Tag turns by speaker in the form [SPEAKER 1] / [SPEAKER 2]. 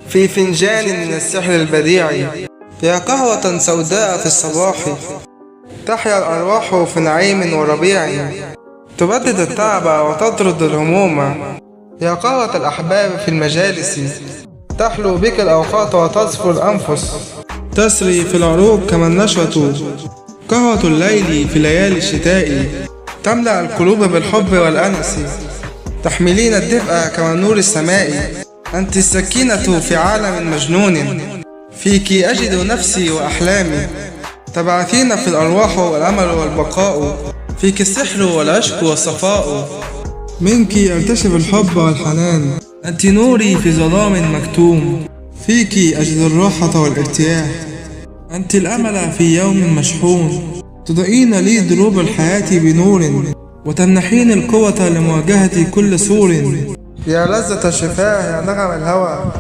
[SPEAKER 1] في فنجان من السحر البديع. يا قهوة سوداء في الصباح، تحيا الأرواح في نعيم وربيع، تبدد التعب وتطرد الهموم. يا قهوة الأحباب في المجالس، تحلو بك الأوقات وتصفو الأنفس، تسري في العروق كما النشوة. قهوة الليل في ليالي الشتاء، تملأ القلوب بالحب والأنس، تحملين الدفء كما نور السماء. أنت السكينة في عالم مجنون، فيك أجد نفسي وأحلامي، تبعثين في الأرواح والأمل والبقاء، فيك السحر والعشق والصفاء. منك أكتشف الحب والحنان، أنت نوري في ظلام مكتوم، فيك أجد الراحة والارتياح، أنت الأمل في يوم مشحون، تضئين لي دروب الحياة بنور، وتمنحين القوة لمواجهة كل سور. يا لذة الشفاه، يا نغم الهوى،